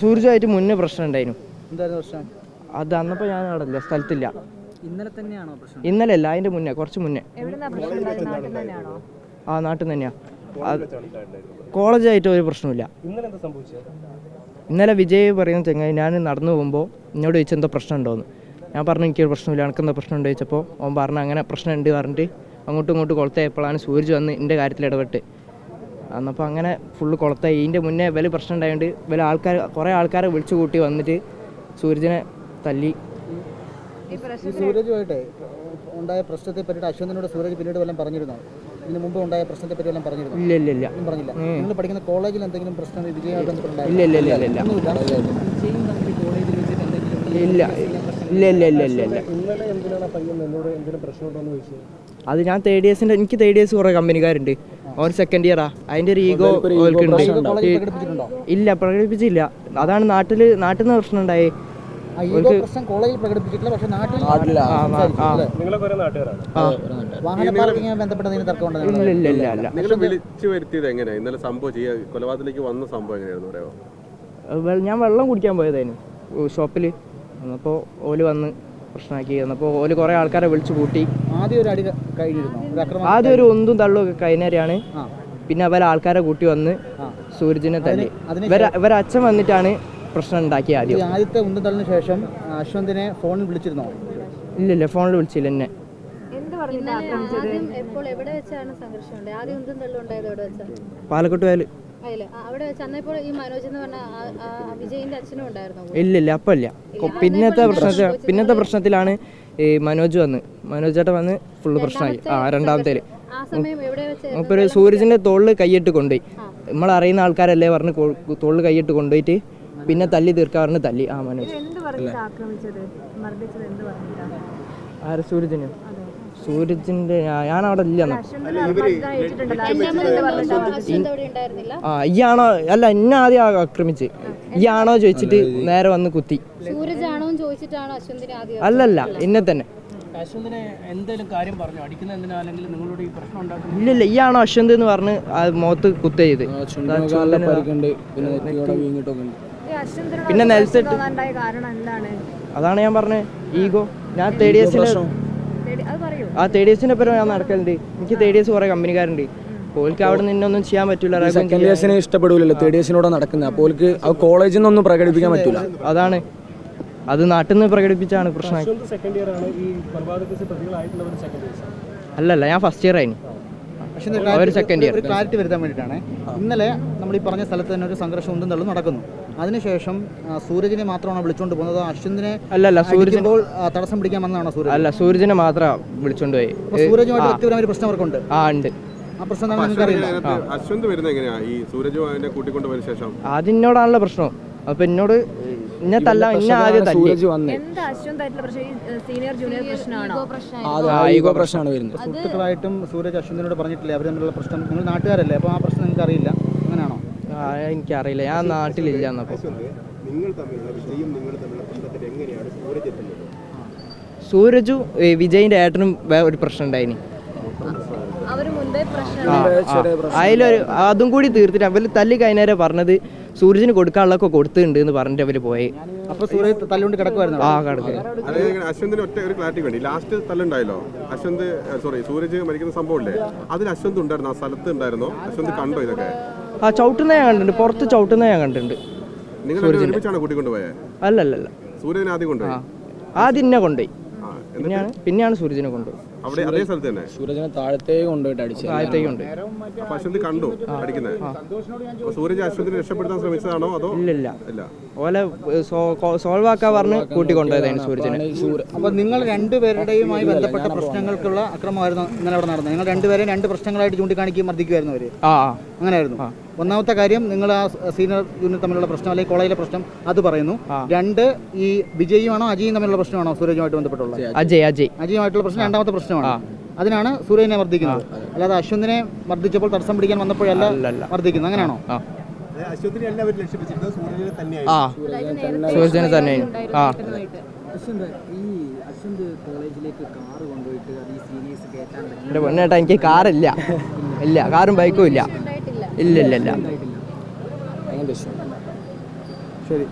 സൂരജുമായിട്ട് മുന്നേ പ്രശ്നം ഉണ്ടായിരുന്നു. അത് അന്നപ്പോൾ ഞാൻ അവിടെ സ്ഥലത്തില്ല. ഇന്നലെ അല്ല, അതിൻ്റെ മുന്നേ, കുറച്ച് മുന്നേ. ആ, നാട്ടിൽ നിന്ന് തന്നെയാണ്. കോളേജായിട്ട് ഒരു പ്രശ്നമില്ല. ഇന്നലെ വിജയ് പറയുന്ന ചെങ്ങായി ഞാൻ നടന്നു പോകുമ്പോൾ എന്നോട് ചോദിച്ചാൽ എന്തോ പ്രശ്നം ഉണ്ടോയെന്ന്. ഞാൻ പറഞ്ഞു എനിക്കൊരു പ്രശ്നമില്ല, എനിക്കെന്തോ പ്രശ്നം ഉണ്ട് ചോദിച്ചപ്പോൾ അവൻ പറഞ്ഞു അങ്ങനെ പ്രശ്നം ഉണ്ട് പറഞ്ഞിട്ട് അങ്ങോട്ടും ഇങ്ങോട്ടും കൊളത്തായപ്പോഴാണ് സൂരജ് വന്ന് എൻ്റെ കാര്യത്തിൽ ഇടപെട്ട്. അന്നപ്പോൾ അങ്ങനെ ഫുള്ള് കൊളത്തായി. ഇതിൻ്റെ മുന്നേ വലിയ പ്രശ്നം ഉണ്ടായതുകൊണ്ട് കുറേ ആൾക്കാരെ വിളിച്ചു കൂട്ടി വന്നിട്ട് സൂരജിനെ തല്ലി. സൂരജുമായിട്ട് ഉണ്ടായ പ്രശ്നത്തെ പറ്റിയിട്ട് അശ്വന്തിനോട് സൂരജ് പിന്നീട് വല്ലതും പറഞ്ഞിരുന്നോ? ഇതിന് മുമ്പ് ഉണ്ടായ പ്രശ്നത്തെ പറ്റി വല്ലതും പറഞ്ഞിരുന്നോ? ഇല്ല പറഞ്ഞില്ല. നിങ്ങൾ പഠിക്കുന്ന കോളേജിൽ എന്തെങ്കിലും പ്രശ്നം വിജയമായിട്ട് ഇല്ല. അത് ഞാൻ എനിക്ക് തേർഡ് ഇയേഴ്സ് കുറേ കമ്പനിക്കാരുണ്ട്. ഓൻ സെക്കൻഡ് ഇയറാ. അതിൻ്റെ ഒരു ഈഗോ ഓൽക്കുണ്ട്. ഇല്ല, പ്രകടിപ്പിച്ചില്ല. അതാണ് നാട്ടിൽ നിന്ന് പ്രശ്നം ഉണ്ടായി. ഞാൻ വെള്ളം കുടിക്കാൻ പോയതായിരുന്നു ഷോപ്പിൽ. അപ്പോൾ ഓല് വന്ന് പ്രശ്നമാക്കി. അപ്പോൾ ഓല് കുറേ ആൾക്കാരെ വിളിച്ചു കൂട്ടി. ആദ്യം ഒരു ഒന്നും തള്ളും ഒക്കെ കഴിഞ്ഞാണ്. പിന്നെ അവരെ ആൾക്കാരെ കൂട്ടി വന്ന് സൂരജിനെ തല്ലി. ഇവരെ അച്ഛൻ വന്നിട്ടാണ് പ്രശ്നം ഉണ്ടാക്കി. ആദ്യത്തെ ഉന്തും തള്ളിന് ശേഷം അശ്വന്തിനെ ഫോണിൽ വിളിച്ചിരുന്നോ? ഇല്ല, ഫോണിൽ വിളിച്ചില്ല എന്നെ. പാലക്കോട്ട് വയൽ. ഇല്ല, അപ്പല്ല. പിന്നത്തെ പ്രശ്നത്തിലാണ് ഈ മനോജ് ചേട്ടൻ വന്ന് ഫുള്ള് പ്രശ്നമായി. രണ്ടാമത്തേല് മൂപ്പര് സൂരജിന്റെ തോളിൽ കൈയിട്ട് കൊണ്ടുപോയി. നമ്മളറിയുന്ന ആൾക്കാരല്ലേ പറഞ്ഞ് തോളിൽ കൈയിട്ട് കൊണ്ടുപോയിട്ട് പിന്നെ തല്ലി തീർക്കാൻ പറഞ്ഞ് തല്ലി. മനോജ്. സൂരജിന്റെ ഞാൻ അവിടെ ഇല്ല. ഈയാണോ? അല്ല, എന്നെ ആദ്യം ആക്രമിച്ച്. ഈയാണോ ചോദിച്ചിട്ട് നേരെ വന്ന് കുത്തി. അല്ലല്ല, എന്നെ തന്നെ. ഇല്ല, ഈയാണോ അശ്വന്ത് എന്ന് പറഞ്ഞ് മുഖത്ത് കുത്ത ചെയ്ത്. പിന്നെ നെൽസെറ്റ്. അതാണ് ഞാൻ പറഞ്ഞത്, ഈഗോ. ഞാൻ തേർഡ് ഇയേഴ്സിന്റെ പേര് ഞാൻ നടക്കലുണ്ട്. എനിക്ക് തേർഡ് ഇയേഴ്സ് കുറെ കമ്പനിക്കാരുണ്ട്. ഓൽക്ക് അവിടെ നിന്നൊന്നും ചെയ്യാൻ പറ്റൂല. സെക്കൻഡ് ഇയേഴ്സിനെ ഇഷ്ടപ്പെടില്ലല്ലോ, തേർഡ് ഇയേഴ്സിനോട് നടക്കുന്നത്. അപ്പോൾ കോളേജിൽ നിന്നൊന്നും പ്രകടിപ്പിക്കാൻ പറ്റൂല. അതാണ്, അത് നാട്ടിൽ നിന്ന് പ്രകടിപ്പിച്ചാണ് പ്രശ്നം. അല്ലല്ല, ഞാൻ ഫസ്റ്റ് ഇയർ ആയിരുന്നു. Second year. ക്ലാരിറ്റി വരുത്താൻ വേണ്ടിയിട്ടാണ്. ഇന്നലെ നമ്മൾ ഈ പറഞ്ഞ സ്ഥലത്ത് തന്നെ ഒരു സംഘർഷം ഉണ്ടെന്ന് തള്ളും നടക്കുന്നു. അതിനുശേഷം സൂരജിനെ മാത്രമാണ് വിളിച്ചോണ്ട് പോകുന്നത്? അശ്വന്തിനെ സൂരജിപ്പോൾ തടസ്സം പിടിക്കാൻ വന്നതാണോ? അല്ല, സൂരജിനെ മാത്രം വിളിച്ചോണ്ട് പോയി. സൂരജുമായിട്ട് വ്യക്തിപരമായ ഒരു പ്രശ്നം അവർക്കുണ്ട്. ഉണ്ട്. ആ പ്രശ്നം നിങ്ങൾക്ക് അറിയില്ല. അതിനോടാണല്ലോ പ്രശ്നം. അപ്പൊ എന്നോട് ഇന്നെ തല്ല, ഇന്നെ ആദ്യം തല്ലി. സുഹൃത്തുക്കളായിട്ടും സൂരജ് അശ്വന്തിനോട് പറഞ്ഞിട്ടില്ലേ അവർ തമ്മിലുള്ള പ്രശ്നം? നിങ്ങൾ നാട്ടുകാരല്ലേ, അപ്പോൾ ആ പ്രശ്നം നിങ്ങൾക്ക് അറിയില്ല, അങ്ങനെയാണോ? എനിക്കറിയില്ല, ഞാൻ നാട്ടിലില്ല. സൂരജും വിജയിന്റെ ഏട്ടനും ഒരു പ്രശ്നം ഉണ്ടായിനി. അതിലൊരു അതും കൂടി തീർത്തിട്ട് അവര് തല്ലി കഴിഞ്ഞേരെ പറഞ്ഞത് സൂരജിന് കൊടുക്കാനുള്ളതൊക്കെ കൊടുത്തിട്ടുണ്ട് എന്ന് പറഞ്ഞിട്ട് അവര് പോയി. അപ്പൊ സൂരജ് തല്ലുകൊണ്ട് കിടക്കുമായിരുന്നു. അശ്വന്തിന് ഒറ്റ ഒരു ക്ലാരിറ്റി വേണ്ടി. ലാസ്റ്റ് തല്ലുണ്ടായല്ലോ, സൂരജ് മരിക്കുന്ന സംഭവമില്ലേ, അതിൽ അശ്വന്ത് ഉണ്ടായിരുന്നു? ആ സ്ഥലത്ത് ഉണ്ടായിരുന്നോ? അശ്വന്ത് കണ്ടോ ഇതൊക്കെ? ചവിട്ടുന്ന ഞാൻ കണ്ടിട്ടുണ്ട്, പുറത്ത് ചവിട്ടുന്ന ഞാൻ കണ്ടിട്ടുണ്ട്. നിങ്ങൾ ഒരുമിച്ചാണ് കൂട്ടിക്കൊണ്ടുപോയത്? അല്ലല്ല, സൂര്യനെ ആദ്യം കൊണ്ടുപോയി. ആദ്യം എന്നെ കൊണ്ടുപോയി, പിന്നെയാണ് സൂരജിനെ കൊണ്ടുപോയി. അവിടെ അതേ സ്ഥലത്ത് തന്നെ സൂരജിനെ താഴത്തേക്ക് കൊണ്ടുപോയിട്ട് അടിച്ചു. അശ്വന്ത് കണ്ടു അടിക്കുന്നത്. സൂരജ് അശ്വന്തിനെ രക്ഷപ്പെടുത്താൻ ശ്രമിച്ചതാണോ അതോ? ഇല്ല, ഓലെ സോൾവ് ആക്കാൻ പറഞ്ഞ് കൂട്ടിക്കൊണ്ടുപോയതാണ് സൂരജിനെ. അപ്പൊ നിങ്ങൾ രണ്ടുപേരുടെയുമായി ബന്ധപ്പെട്ട പ്രശ്നങ്ങൾക്കുള്ള അക്രമമായിരുന്നു ഇന്നലെ അവിടെ നടന്നത്? നിങ്ങൾ രണ്ടുപേരെയും രണ്ട് പ്രശ്നങ്ങളായിട്ട് ചൂണ്ടിക്കാണിക്കുകയും മർദ്ദിക്കുമായിരുന്നു അവര്? അങ്ങനെയായിരുന്നു. ഒന്നാമത്തെ കാര്യം, നിങ്ങൾ ആ സീനിയർ ജൂനിയർ തമ്മിലുള്ള പ്രശ്നം അല്ലെങ്കിൽ കോളേജിലെ പ്രശ്നം അത് പറയുന്നു. രണ്ട്, ഈ വിജയുമാണോ അജയും തമ്മിലുള്ള പ്രശ്നമാണോ സൂരജുമായിട്ട് ബന്ധപ്പെട്ടുള്ളത്? അജയുമായിട്ടുള്ള പ്രശ്നം രണ്ടാമത്തെ പ്രശ്നമാണ്. അതിനാണ് സൂര്യനെ മർദ്ദിക്കുന്നത്. അല്ലാതെ അശ്വന്തിനെ മർദ്ദിച്ചപ്പോൾ തടസ്സം പിടിക്കാൻ വന്നപ്പോഴല്ല മർദ്ദിക്കുന്നത്, അങ്ങനെയാണോ? സൂരജിനെ തന്നെ. എന്റെ പൊന്നേട്ടാ, എനിക്ക് കാറില്ല. കാറും ബൈക്കും ഇല്ല. ഉദ്ദേശിച്ചത്. ശരി.